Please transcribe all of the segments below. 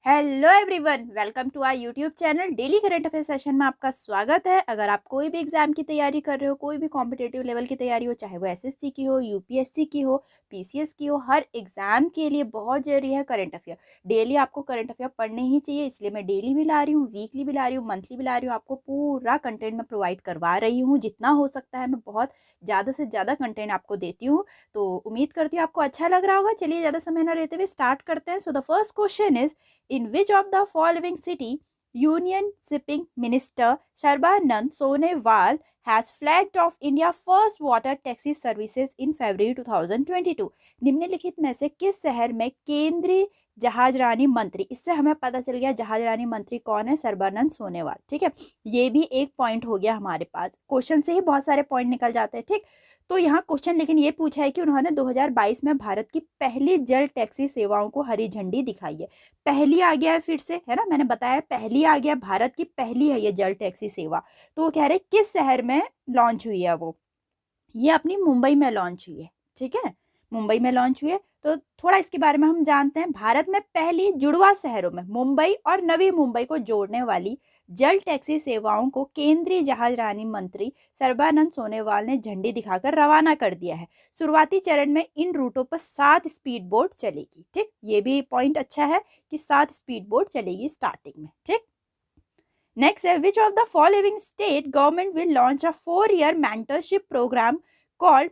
Hello everyone, welcome to our YouTube channel. Daily current affair session में आपका स्वागत है। अगर आप कोई भी एग्जाम की तैयारी कर रहे हो, कोई भी कॉम्पिटेटिव लेवल की तैयारी हो, चाहे वो एसएससी की हो, यूपीएससी की हो, पीसीएस की हो, हर एग्जाम के लिए बहुत जरूरी है करंट अफेयर। डेली आपको करंट अफेयर पढ़ने ही चाहिए, इसलिए मैं डेली भी ला रही हूँ, वीकली भी ला रही हूँ, मंथली भी ला रही हूँ। आपको पूरा कंटेंट मैं प्रोवाइड करवा रही हूँ, जितना हो सकता है मैं बहुत ज़्यादा से ज़्यादा कंटेंट आपको देती हूँ। तो उम्मीद करती हूँ आपको अच्छा लग रहा होगा। चलिए ज़्यादा समय ना लेते हुए स्टार्ट करते हैं। So the first question is, in which of the following city Union Shipping Minister Sarbanand Sonewal has flagged off India first water taxi services in February 2022? निम्नलिखित में से किस शहर में केंद्रीय जहाजरानी मंत्री, इससे हमें पता चल गया जहाजरानी मंत्री कौन है, सर्बानंद सोनेवाल। ठीक है, ये भी एक पॉइंट हो गया हमारे पास। क्वेश्चन से ही बहुत सारे पॉइंट निकल जाते हैं। ठीक, तो यहाँ क्वेश्चन लेकिन ये पूछा है कि उन्होंने 2022 में भारत की पहली जल टैक्सी सेवाओं को हरी झंडी दिखाई है। पहली आ गया है, फिर से है ना, मैंने बताया पहली आ गया, भारत की पहली है ये जल टैक्सी सेवा। तो वो कह रहे किस शहर में लॉन्च हुई है, वो ये अपनी मुंबई में लॉन्च हुई है। ठीक है, मुंबई में लॉन्च हुई है। तो थोड़ा इसके बारे में हम जानते हैं। भारत में पहली जुड़वा शहरों में मुंबई और नवी मुंबई को जोड़ने वाली जल टैक्सी सेवाओं को केंद्रीय जहाजरानी मंत्री सर्बानंद सोनोवाल ने झंडी दिखाकर रवाना कर दिया है। शुरुआती चरण में इन रूटों पर 7 स्पीड बोट चलेगी। ठीक, ये भी पॉइंट अच्छा है कि 7 स्पीड बोट चलेगी स्टार्टिंग में। ठीक, नेक्स्ट है, which of the following state government will launch a 4-year mentorship programme called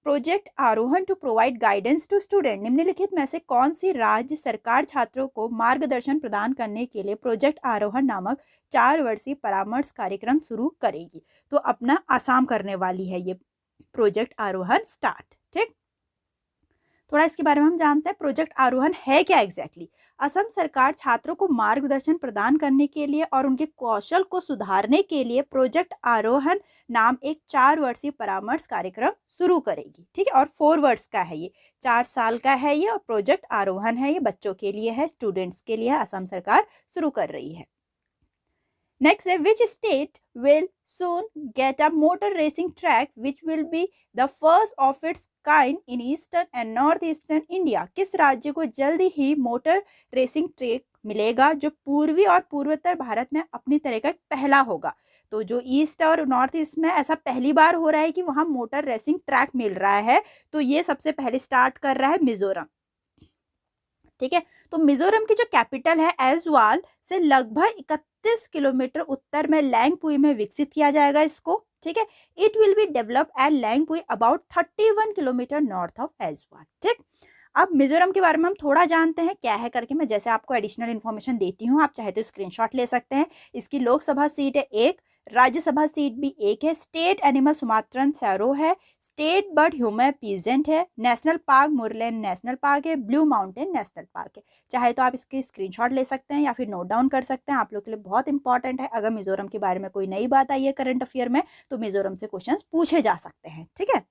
project Arohan to provide guidance to student? निम्नलिखित में से कौन सी राज्य सरकार छात्रों को मार्गदर्शन प्रदान करने के लिए प्रोजेक्ट आरोहण नामक 4 वर्षीय परामर्श कार्यक्रम शुरू करेगी? तो अपना आसाम करने वाली है ये प्रोजेक्ट आरोहण स्टार्ट। ठीक, थोड़ा इसके बारे में हम जानते हैं। प्रोजेक्ट आरोहण है क्या एग्जैक्टली? असम सरकार छात्रों को मार्गदर्शन प्रदान करने के लिए और उनके कौशल को सुधारने के लिए प्रोजेक्ट आरोहण नाम एक 4 वर्षीय परामर्श कार्यक्रम शुरू करेगी। ठीक है, और 4 वर्ष का है ये, 4 साल का है ये, और प्रोजेक्ट आरोहण है ये, बच्चों के लिए है, स्टूडेंट्स के लिए असम सरकार शुरू कर रही है। Next, which state will soon get a motor racing track which will be the first of its kind in eastern and northeastern India? किस राज्य को जल्दी ही मोटर रेसिंग ट्रैक मिलेगा जो पूर्वी और पूर्वोत्तर भारत में अपनी तरह का पहला होगा? तो जो ईस्ट और नॉर्थ ईस्ट में ऐसा पहली बार हो रहा है कि वहां मोटर रेसिंग ट्रैक मिल रहा है, तो ये सबसे पहले स्टार्ट कर रहा है मिजोरम। ठीक है, तो मिजोरम की जो कैपिटल है ऐज्वाल से लगभग 31 किलोमीटर उत्तर में लैंगपुई में विकसित किया जाएगा इसको। ठीक है, it will be develop at Lengpui about 31 kilometre north of Aizawl. ठीक, अब मिजोरम के बारे में हम थोड़ा जानते हैं क्या है करके। मैं जैसे आपको एडिशनल इन्फॉर्मेशन देती हूँ, आप चाहे तो स्क्रीनशॉट ले सकते हैं। इसकी लोकसभा सीट है 1, राज्यसभा सीट भी 1 है। स्टेट एनिमल सुमात्रन सैरो है, स्टेट बर्ड ह्यूमर पीजेंट है, नेशनल पार्क मुरलैंड नेशनल पार्क है, ब्लू माउंटेन नेशनल पार्क है। चाहे तो आप इसकी स्क्रीनशॉट ले सकते हैं या फिर नोट डाउन कर सकते हैं, आप लोग के लिए बहुत इंपॉर्टेंट है। अगर मिजोरम के बारे में कोई नई बात आई है करंट अफेयर में, तो मिजोरम से क्वेश्चन पूछे जा सकते हैं। ठीक है,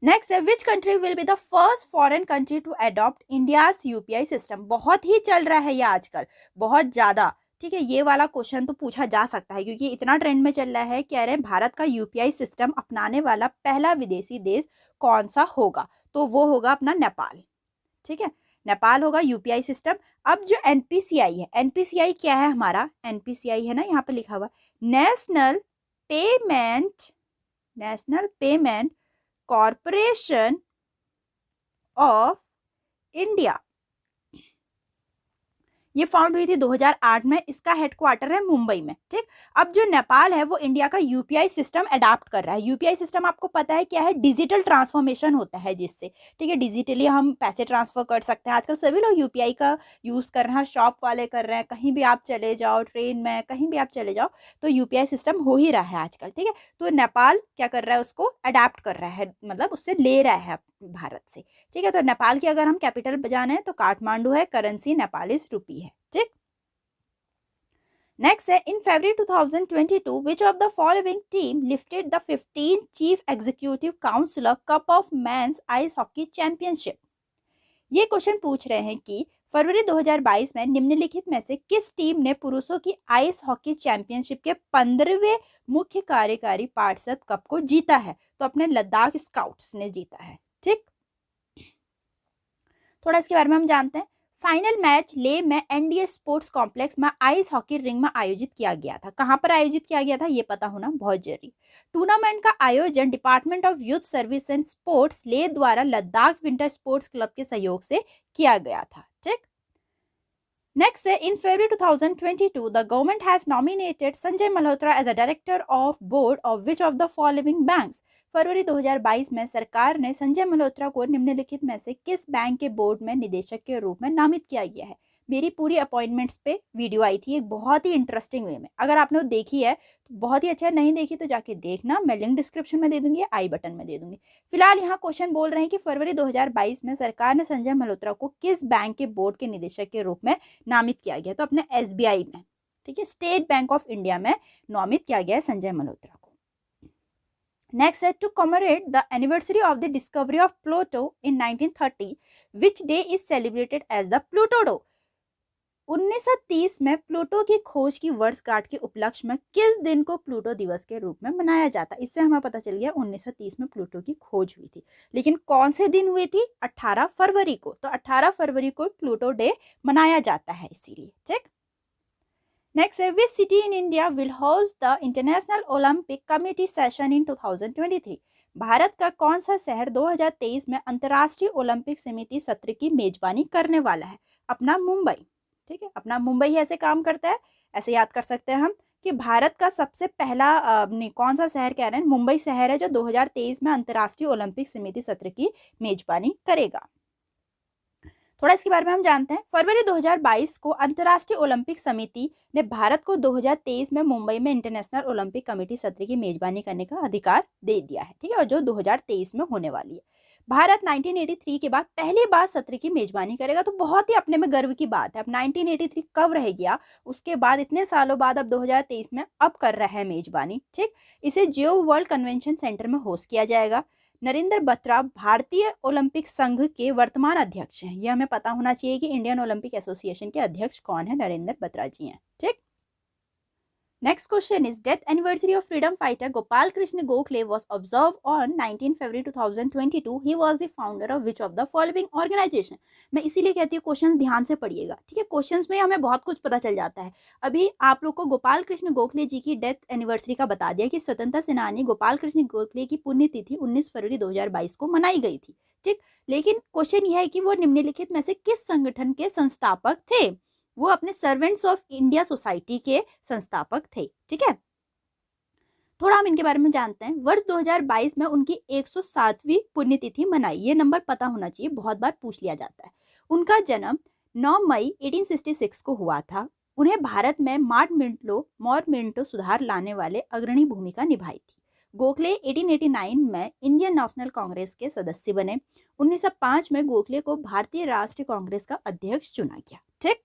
नेक्स्ट है, which country will be the first foreign country to adopt India's UPI system? बहुत ही चल रहा है ये आजकल, बहुत ज्यादा। ठीक है, ये वाला क्वेश्चन तो पूछा जा सकता है क्योंकि इतना ट्रेंड में चल रहा है। कह रहे हैं भारत का यूपीआई सिस्टम अपनाने वाला पहला विदेशी देश कौन सा होगा? तो वो होगा अपना नेपाल। ठीक है, नेपाल होगा यूपीआई सिस्टम। अब जो एनपीसीआई है, एनपीसीआई क्या है हमारा? एनपीसीआई है ना, यहाँ पे लिखा हुआ national payment corporation of India. ये फाउंड हुई थी 2008 में। इसका हेडक्वार्टर है मुंबई में। ठीक, अब जो नेपाल है वो इंडिया का यूपीआई सिस्टम अडॉप्ट कर रहा है। यूपीआई सिस्टम आपको पता है क्या है? डिजिटल ट्रांसफॉर्मेशन होता है जिससे, ठीक है, डिजिटली हम पैसे ट्रांसफर कर सकते हैं। आजकल सभी लोग यूपीआई का यूज कर रहे हैं, शॉप वाले कर रहे हैं, कहीं भी आप चले जाओ, ट्रेन में कहीं भी आप चले जाओ तो यूपीआई सिस्टम हो ही रहा है आजकल। ठीक है, तो नेपाल क्या कर रहा है? उसको अडॉप्ट कर रहा है, मतलब उससे ले रहा है भारत से। ठीक है, तो नेपाल की अगर हम कैपिटल जाने तो काठमांडू है, करेंसी नेपालीज रुपी है। ठीक, नेक्स्ट है, in February 2022 which of the following team lifted the 15 chief executive councillor cup of men's ice hockey championship? ये क्वेश्चन पूछ रहे हैं कि फरवरी 2022 में निम्नलिखित में से किस टीम ने पुरुषों की आइस हॉकी चैंपियनशिप के 15वें मुख्य कार्यकारी पार्षद कप को जीता है? तो अपने लद्दाख स्काउट्स ने जीता है। ठीक, थोड़ा इसके बारे में हम जानते हैं। फाइनल मैच ले में एनडीए स्पोर्ट्स कॉम्प्लेक्स में आइस हॉकी रिंग में आयोजित किया गया था। कहां पर आयोजित किया गया था ये पता होना बहुत जरूरी। टूर्नामेंट का आयोजन department of youth service and sports ले द्वारा लद्दाख विंटर स्पोर्ट्स क्लब के सहयोग से किया गया था। ठीक, नेक्स्ट है, इन February 2022 the government has nominated Sanjay Malhotra as a director of board of which of the following banks। फरवरी 2022 में सरकार ने संजय मल्होत्रा को निम्नलिखित में से किस बैंक के बोर्ड में निदेशक के रूप में नामित किया गया है। मेरी पूरी अपॉइंटमेंट्स पे वीडियो आई थी एक बहुत ही इंटरेस्टिंग वे में, अगर आपने देखी है तो बहुत ही अच्छा है, नहीं देखी तो जाके देखना, मैं लिंक डिस्क्रिप्शन में दे दूंगी, आई बटन में दे दूंगी। फिलहाल यहाँ क्वेश्चन बोल रहे हैं कि फरवरी 2022 में सरकार ने संजय मल्होत्रा को किस बैंक के बोर्ड के निदेशक के रूप में नामित किया गया, तो अपने एसबीआई में, ठीक है, स्टेट बैंक ऑफ इंडिया में नामित किया गया है संजय मल्होत्रा को। नेक्स्ट है, to commemorate the anniversary of the discovery of Pluto in 1930 which day is celebrated as the Pluto day. 1930 में प्लूटो की खोज की वर्षगांठ के उपलक्ष्य में किस दिन को प्लूटो दिवस के रूप में मनाया जाता है। इससे हमें पता चल गया 1930 में प्लूटो की खोज हुई थी, लेकिन कौन से दिन हुई थी, 18 फरवरी को। तो 18 फरवरी को प्लूटो डे मनाया जाता है इसीलिए। ठीक, नेक्स्ट है, which city in India will host the international Olympic committee session in 2023। Bharat का कौन सा शहर 2023 में अंतर्राष्ट्रीय ओलंपिक समिति सत्र की मेजबानी करने वाला है। अपना मुंबई। ठीक है, अपना मुंबई ऐसे काम करता है, ऐसे याद कर सकते हैं हम कि भारत का सबसे पहला कौन सा शहर कह रहे हैं, मुंबई शहर है जो 2023 में अंतर्राष्ट्रीय ओलंपिक समिति सत्र की मेजबानी करेगा। थोड़ा इसके बारे में हम जानते हैं। फरवरी 2022 को अंतर्राष्ट्रीय ओलंपिक समिति ने भारत को 2023 में मुंबई में इंटरनेशनल ओलंपिक कमेटी सत्र की मेजबानी करने का अधिकार दे दिया है। ठीक है, और जो 2023 में होने वाली है। भारत 1983 के बाद पहली बार सत्र की मेजबानी करेगा, तो बहुत ही अपने में गर्व की बात है। अब 1983 कब रह गया, उसके बाद इतने सालों बाद अब 2023 में अब कर रहा है मेजबानी। ठीक, इसे जियो वर्ल्ड कन्वेंशन सेंटर में होस्ट किया जाएगा। नरेंद्र बत्रा भारतीय ओलंपिक संघ के वर्तमान अध्यक्ष हैं। यह हमें पता होना चाहिए कि इंडियन ओलंपिक एसोसिएशन के अध्यक्ष कौन है, नरेंद्र बत्रा जी हैं। ठीक, next question is, death anniversary of freedom fighter Gopal Krishna Gokhale was observe on 19 February 2022। He was the founder of which of the following organisation. मैं इसीलिए कहती हूँ क्वेश्चन ध्यान से पढ़िएगा। ठीक है, क्वेश्चंस में हमें बहुत कुछ पता चल जाता है। अभी आप लोग को गोपाल कृष्ण गोखले जी की डेथ एनिवर्सरी का बता दिया कि स्वतंत्रता सेनानी गोपाल कृष्ण गोखले की पुण्यतिथि 19 फरवरी 2022 को मनाई गई थी। ठीक, लेकिन क्वेश्चन यह है कि वो निम्नलिखित में से किस संगठन के संस्थापक थे। वो अपने सर्वेंट्स ऑफ इंडिया सोसाइटी के संस्थापक थे। ठीक है, थोड़ा हम इनके बारे में जानते हैं। वर्ष 2022 में उनकी 107वीं पुण्यतिथि मनाई। ये नंबर पता होना चाहिए, बहुत बार पूछ लिया जाता है। उनका जन्म 9 मई 1866 को हुआ था। उन्हें भारत में मॉरमेंटो सुधार लाने वाले अग्रणी भूमिका निभाई थी। गोखले 1889 में इंडियन नेशनल कांग्रेस के सदस्य बने। 1905 में गोखले को भारतीय राष्ट्रीय कांग्रेस का अध्यक्ष चुना गया। ठीक,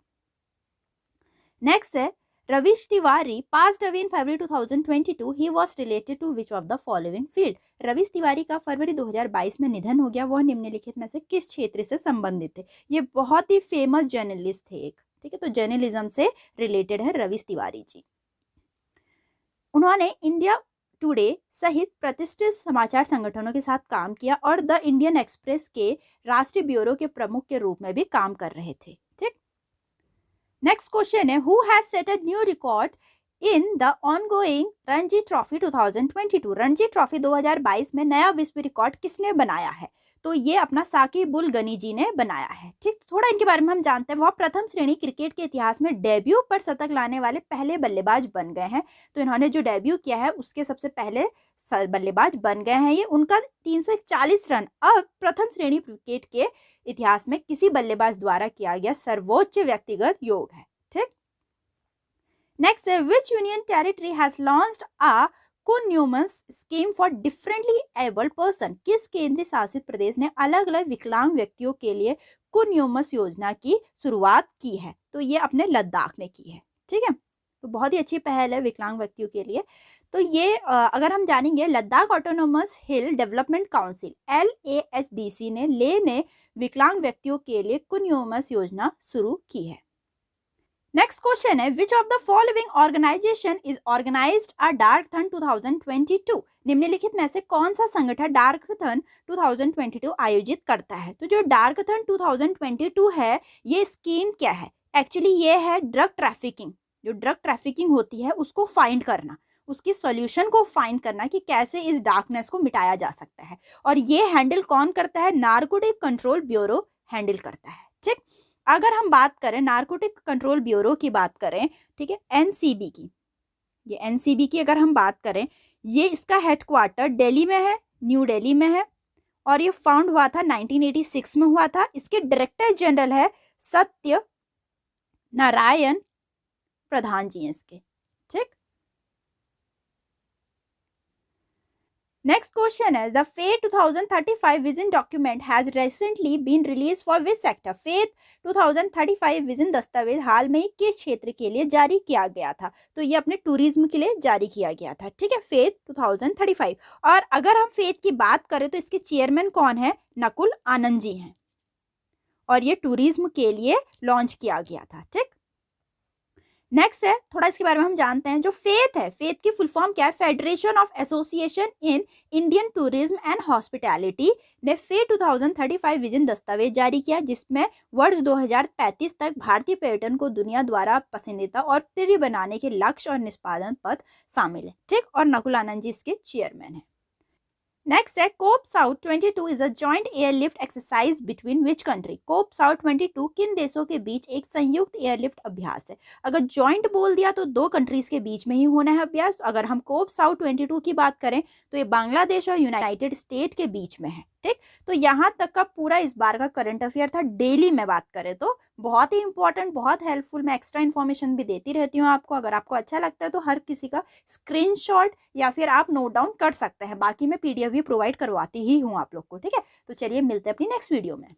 नेक्स्ट है, Ravish Tiwari passed away in February 2022. He was related to which of the following field? Ravish Tiwari का फरवरी 2022 में निधन हो गया। वह निम्नलिखित में से किस क्षेत्र से संबंधित थे। ये बहुत ही फेमस जर्नलिस्ट थे एक। ठीक है, तो जर्नलिज्म से रिलेटेड है रवीश तिवारी जी। उन्होंने इंडिया टुडे सहित प्रतिष्ठित समाचार संगठनों के साथ काम किया और द इंडियन एक्सप्रेस के राष्ट्रीय ब्यूरो के प्रमुख के रूप में भी काम कर रहे थे। नेक्स्ट क्वेश्चन है, who has set a new record in the ongoing Ranji trophy 2022। Ranji trophy 2022 में नया विश्व रिकॉर्ड किसने बनाया है। तो ये अपना साकिब उल गनी जी ने बनाया है। ठीक, थोड़ा इनके बारे में हम जानते हैं। वह प्रथम श्रेणी क्रिकेट के इतिहास में डेब्यू पर शतक लाने वाले पहले बल्लेबाज बन गए हैं। तो इन्होंने जो डेब्यू किया है उसके सबसे पहले बल्लेबाज बन गए हैं ये। उनका 341 रन अब प्रथम श्रेणी क्रिकेट के इतिहास में किसी बल्लेबाज द्वारा किया गया सर्वोच्च व्यक्तिगत योग है। ठीक, नेक्स्ट है, which union territory has launched a कुन्यूमस scheme for differently abled person. किस केंद्रीय शासित प्रदेश ने अलग अलग विकलांग व्यक्तियों के लिए कुन्यूमस योजना की शुरुआत की है। तो ये अपने लद्दाख ने की है। ठीक है, तो बहुत ही अच्छी पहल है विकलांग व्यक्तियों के लिए। तो ये अगर हम जानेंगे, लद्दाख ऑटोनोमस हिल डेवलपमेंट काउंसिल LASDC ने विकलांग व्यक्तियों के लिए कुन्यूमस योजना शुरू की है। नेक्स्ट क्वेश्चन है which of the following organisation is organised a darkathon 2022। निम्नलिखित में से कौन सा संगठन डार्कथन 2022 आयोजित करता है। तो जो डार्कथन 2022 है ये स्कीम क्या है, एक्चुअली ये है ड्रग ट्रैफिकिंग। जो ड्रग ट्रैफिकिंग होती है उसको फाइंड करना, उसकी सॉल्यूशन को फाइंड करना कि कैसे इस डार्कनेस को मिटाया जा सकता है। और ये हैंडल कौन करता है, नारकोटिक कंट्रोल ब्यूरो हैंडल करता है। ठीक, अगर हम बात करें नारकोटिक कंट्रोल ब्यूरो की बात करें, ठीक है, एनसीबी की, ये एनसीबी की अगर हम बात करें, ये इसका हेडक्वार्टर दिल्ली में है, न्यू दिल्ली में है, और ये फाउंड हुआ था 1986 में हुआ था। इसके डायरेक्टर जनरल है सत्य नारायण प्रधान जी हैं इसके। ठीक, नेक्स्ट क्वेश्चन है the faith 2035 vision document has recently been release for which sector. Faith 2035 vision दस्तावेज हाल में ही किस क्षेत्र के लिए जारी किया गया था। तो ये अपने टूरिज्म के लिए जारी किया गया था। ठीक है, फेथ 2035। और अगर हम फेथ की बात करें तो इसके चेयरमैन कौन है, नकुल आनंद जी हैं, और ये टूरिज्म के लिए लॉन्च किया गया था। ठीक, नेक्स्ट है थोड़ा इसके बारे में हम जानते हैं। जो फेथ है, फेथ की फुल फॉर्म क्या है, federation of association in Indian tourism and hospitality ने फेथ 2035 विजन दस्तावेज जारी किया, जिसमें वर्ष 2035 तक भारतीय पर्यटन को दुनिया द्वारा पसंदीदा और प्रिय बनाने के लक्ष्य और निष्पादन पथ शामिल है। ठीक, और नकुल आनंद जी इसके चेयरमैन है। नेक्स्ट है cope south 22 is a joint airlift exercise between which country. Cope south 22 किन देशों के बीच एक संयुक्त एयरलिफ्ट अभ्यास है। अगर जॉइंट बोल दिया तो दो कंट्रीज के बीच में ही होना है अभ्यास। तो अगर हम कोप साउथ 22 की बात करें तो ये बांग्लादेश और यूनाइटेड स्टेट के बीच में है। ठीक, तो यहाँ तक का पूरा इस बार का करंट अफेयर था। डेली में बात करें तो बहुत ही इंपॉर्टेंट, बहुत हेल्पफुल। मैं एक्स्ट्रा इन्फॉर्मेशन भी देती रहती हूँ आपको। अगर आपको अच्छा लगता है तो हर किसी का स्क्रीनशॉट या फिर आप नोट डाउन कर सकते हैं। बाकी मैं पीडीएफ भी प्रोवाइड करवाती ही हूँ आप लोग को। ठीक है, तो चलिए मिलते हैं अपनी नेक्स्ट वीडियो में।